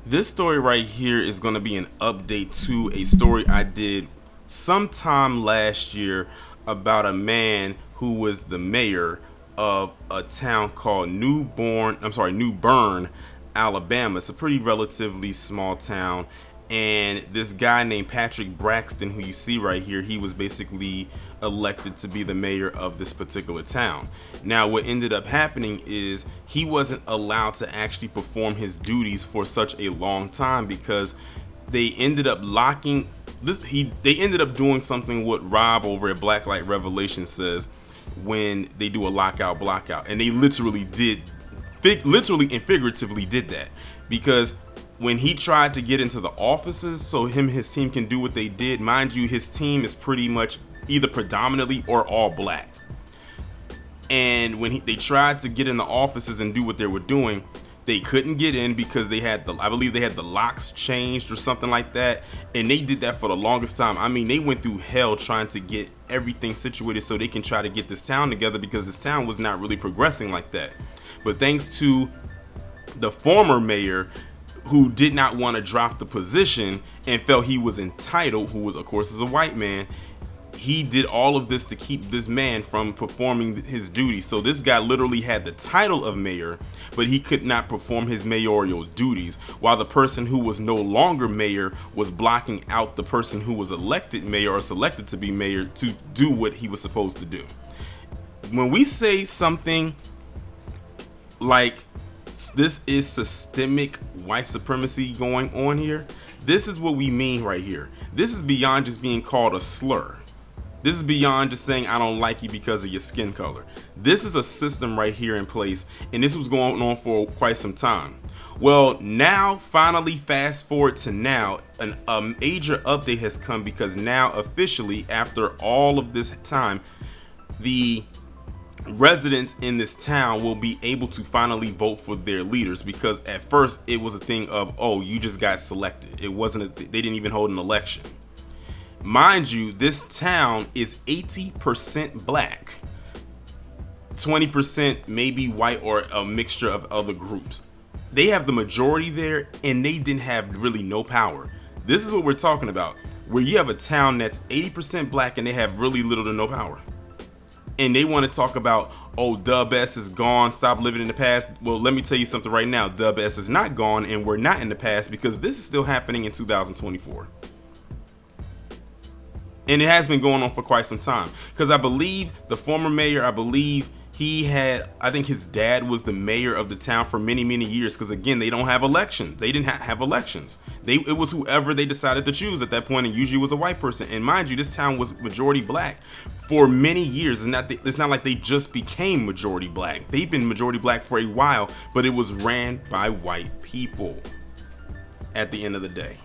This story right here is going to be an update to a story I did sometime last year about a man who was the mayor of a town called Newbern, Alabama. It's a pretty relatively small town, and this guy named Patrick Braxton, who you see right here, he was basically elected to be the mayor of this particular town. Now, what ended up happening is he wasn't allowed to actually perform his duties for such a long time because they ended up locking this. They ended up doing something what Rob over at Blacklight Revelation says when they do a lockout blockout, and they literally and figuratively did that because when he tried to get into the offices so his team can do what they did, mind you, his team is pretty much either predominantly or all black. And when they tried to get in the offices and do what they were doing, they couldn't get in because I believe they had the locks changed or something like that. And they did that for the longest time. I mean, they went through hell trying to get everything situated so they can try to get this town together because this town was not really progressing like that. But thanks to the former mayor, who did not want to drop the position and felt he was entitled, who was of course is a white man, he did all of this to keep this man from performing his duties. So this guy literally had the title of mayor, but he could not perform his mayoral duties, while the person who was no longer mayor was blocking out the person who was elected mayor or selected to be mayor to do what he was supposed to do. When we say something like this is systemic white supremacy going on here, this is what we mean right here. This is beyond just being called a slur. This is beyond just saying I don't like you because of your skin color. This is a system right here in place, and this was going on for quite some time. Well, now finally, fast forward to now, a major update has come because now officially, after all of this time, the residents in this town will be able to finally vote for their leaders, because at first it was a thing of, oh, you just got selected. It wasn't they didn't even hold an election. Mind you, this town is 80% black, 20% maybe white or a mixture of other groups. They have the majority there, and they didn't have really no power. This is what we're talking about, where you have a town that's 80% black and they have really little to no power. And they want to talk about, oh, Dub S is gone, stop living in the past. Well, let me tell you something right now. Dub S is not gone, and we're not in the past, because this is still happening in 2024. And it has been going on for quite some time. Because I believe the former mayor, I think his dad was the mayor of the town for many, many years. Because again, they don't have elections. They didn't have elections. It was whoever they decided to choose at that point, and usually was a white person. And mind you, this town was majority black for many years. It's not like they just became majority black. They've been majority black for a while, but it was ran by white people at the end of the day.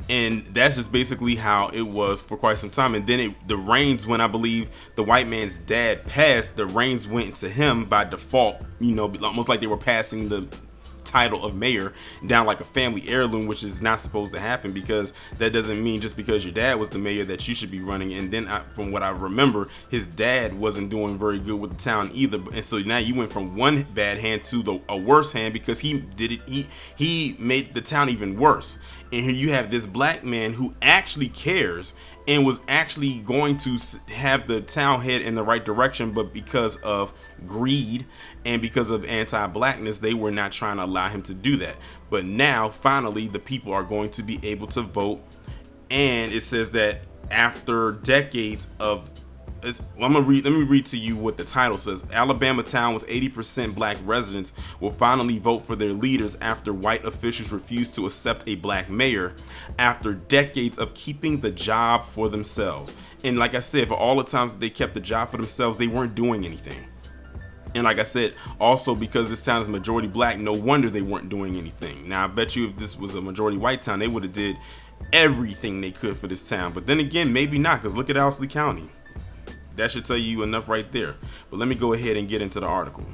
And that's just basically how it was for quite some time. And then the reins, when I believe the white man's dad passed, the reins went to him by default, almost like they were passing the title of mayor down like a family heirloom, which is not supposed to happen, because that doesn't mean just because your dad was the mayor that you should be running. And then from what I remember, his dad wasn't doing very good with the town either, and so now you went from one bad hand to a worse hand, because he made the town even worse. And here you have this black man who actually cares and was actually going to have the town head in the right direction, but because of greed and because of anti-blackness, they were not trying to allow him to do that. But now finally the people are going to be able to vote, and it says that after decades of let me read to you what the title says. Alabama town with 80% black residents will finally vote for their leaders after white officials refuse to accept a black mayor after decades of keeping the job for themselves. And like I said, for all the times that they kept the job for themselves, they weren't doing anything. And like I said, also because this town is majority black, no wonder they weren't doing anything. Now I bet you if this was a majority white town, they would have did everything they could for this town. But then again, maybe not, because look at Owsley County. That should tell you enough right there. But let me go ahead and get into the article.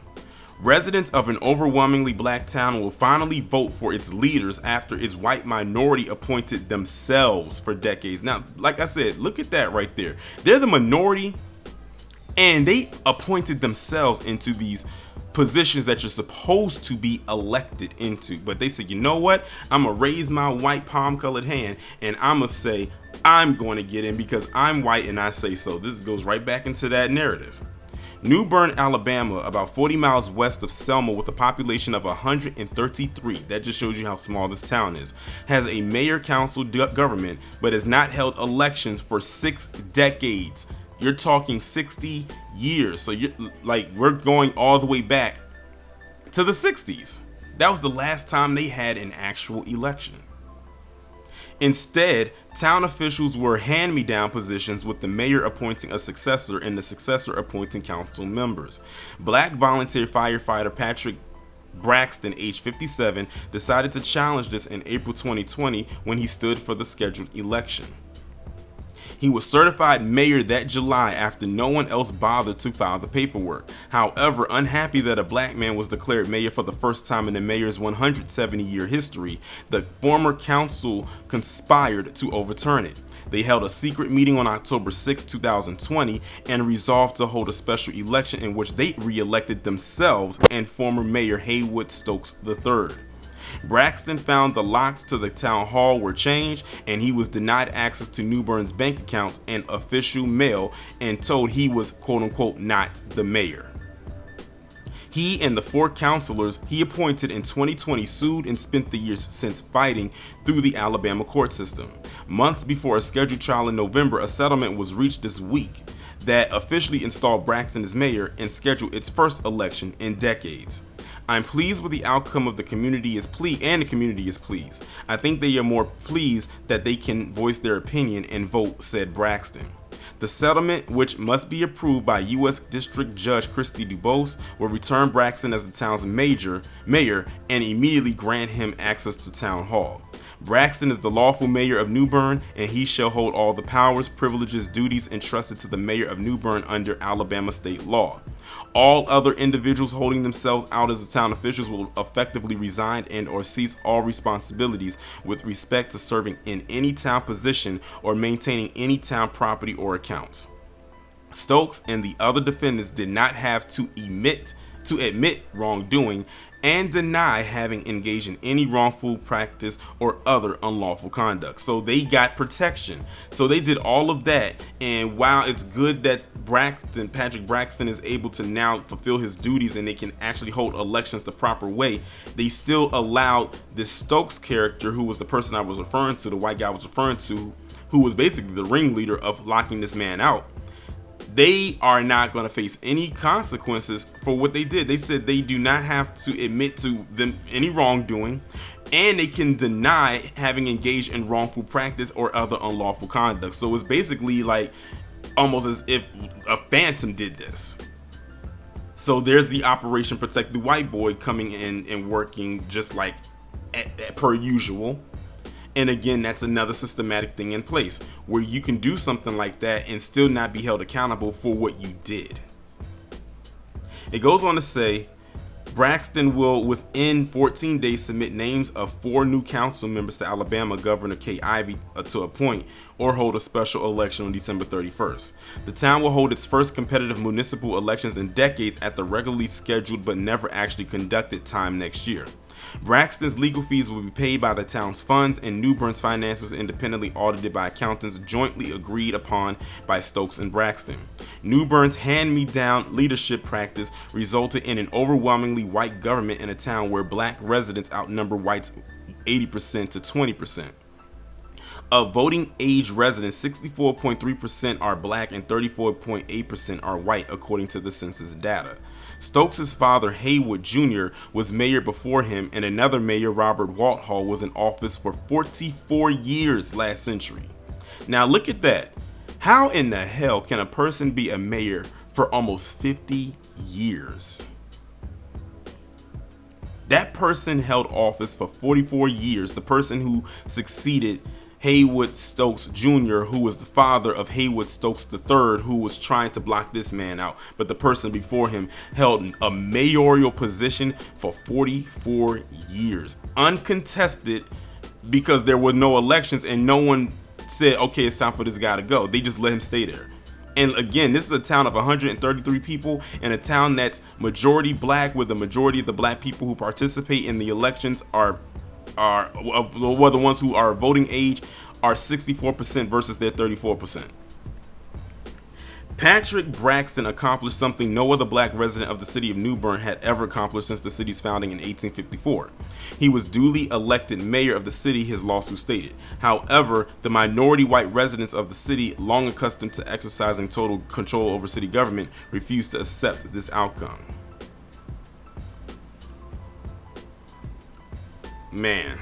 Residents of an overwhelmingly black town will finally vote for its leaders after its white minority appointed themselves for decades. Now, like I said, look at that right there. They're the minority, and they appointed themselves into these positions that you're supposed to be elected into. But they said, you know what? I'm going to raise my white palm colored hand and I'm going to say, I'm going to get in because I'm white and I say so. This goes right back into that narrative. Newbern, Alabama, about 40 miles west of Selma, with a population of 133, that just shows you how small this town is, has a mayor-council government, but has not held elections for 6 decades. You're talking 60 years. So we're going all the way back to the 60s. That was the last time they had an actual election. Instead, town officials were hand-me-down positions, with the mayor appointing a successor and the successor appointing council members. Black volunteer firefighter Patrick Braxton, age 57, decided to challenge this in April 2020 when he stood for the scheduled election. He was certified mayor that July after no one else bothered to file the paperwork. However, unhappy that a black man was declared mayor for the first time in the mayor's 170-year history, the former council conspired to overturn it. They held a secret meeting on October 6, 2020 and resolved to hold a special election in which they re-elected themselves and former mayor Haywood Stokes III. Braxton found the locks to the town hall were changed and he was denied access to Newbern's bank accounts and official mail and told he was quote-unquote not the mayor. He and the 4 councilors he appointed in 2020 sued and spent the years since fighting through the Alabama court system. Months before a scheduled trial in November, a settlement was reached this week that officially installed Braxton as mayor and scheduled its first election in decades. I'm pleased with the outcome of the community is pleased. I think they are more pleased that they can voice their opinion and vote, said Braxton. The settlement, which must be approved by U.S. District Judge Christy Dubose, will return Braxton as the town's mayor and immediately grant him access to town hall. Braxton is the lawful mayor of Newbern, and he shall hold all the powers, privileges, duties entrusted to the mayor of Newbern under Alabama state law. All other individuals holding themselves out as the town officials will effectively resign and or cease all responsibilities with respect to serving in any town position or maintaining any town property or accounts. Stokes and the other defendants did not have to admit wrongdoing and deny having engaged in any wrongful practice or other unlawful conduct. So they got protection. So they did all of that. And while it's good that Patrick Braxton is able to now fulfill his duties and they can actually hold elections the proper way, they still allowed this Stokes character, who was the person I was referring to, the white guy I was referring to, who was basically the ringleader of locking this man out. They are not going to face any consequences for what they did. They said they do not have to admit to them any wrongdoing, and they can deny having engaged in wrongful practice or other unlawful conduct. So it's basically like almost as if a phantom did this. So there's the Operation Protect the White Boy coming in and working just like per usual. And again, that's another systematic thing in place where you can do something like that and still not be held accountable for what you did. It goes on to say, Braxton will within 14 days submit names of 4 new council members to Alabama Governor Kay Ivey to appoint or hold a special election on December 31st. The town will hold its first competitive municipal elections in decades at the regularly scheduled but never actually conducted time next year. Braxton's legal fees will be paid by the town's funds, and Newbern's finances independently audited by accountants jointly agreed upon by Stokes and Braxton. Newbern's hand-me-down leadership practice resulted in an overwhelmingly white government in a town where black residents outnumber whites 80% to 20%. Of voting age residents, 64.3% are black and 34.8% are white, according to the census data. Stokes' father, Haywood Jr., was mayor before him, and another mayor, Robert Walthall, was in office for 44 years last century. Now look at that. How in the hell can a person be a mayor for almost 50 years? That person held office for 44 years. The person who succeeded Haywood Stokes Jr., who was the father of Haywood Stokes III, who was trying to block this man out. But the person before him held a mayoral position for 44 years, uncontested, because there were no elections and no one said, okay, it's time for this guy to go. They just let him stay there. And again, this is a town of 133 people, and a town that's majority black, where the majority of the black people who participate in the elections are well, the ones who are voting age are 64% versus their 34%. Patrick Braxton accomplished something no other black resident of the city of Newbern had ever accomplished since the city's founding in 1854. He was duly elected mayor of the city, his lawsuit stated. However, the minority white residents of the city, long accustomed to exercising total control over city government, refused to accept this outcome. Man,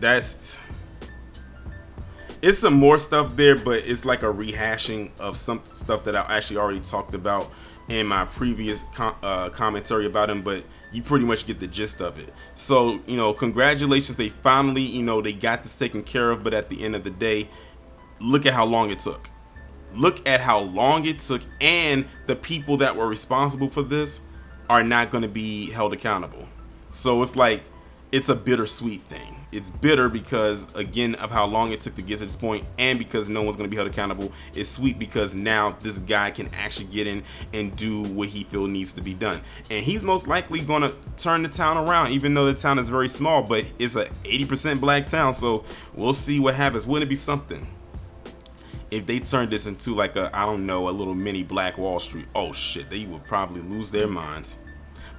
it's some more stuff there, but it's like a rehashing of some stuff that I actually already talked about in my previous commentary about him, but you pretty much get the gist of it. So, congratulations, they finally, they got this taken care of, but at the end of the day, look at how long it took. Look at how long it took, and the people that were responsible for this are not going to be held accountable. So it's like, it's a bittersweet thing. It's bitter because, again, of how long it took to get to this point, and because no one's going to be held accountable. It's sweet because now this guy can actually get in and do what he feels needs to be done. And he's most likely going to turn the town around, even though the town is very small, but it's a 80% black town, so we'll see what happens. Wouldn't it be something if they turned this into like a little mini Black Wall Street? Oh shit, they would probably lose their minds.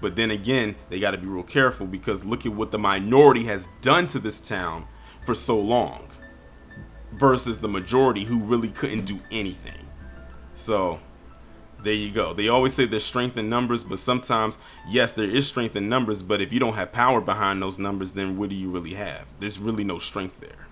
But then again, they got to be real careful, because look at what the minority has done to this town for so long versus the majority, who really couldn't do anything. So there you go. They always say there's strength in numbers, but sometimes, yes, there is strength in numbers, but if you don't have power behind those numbers, then what do you really have? There's really no strength there.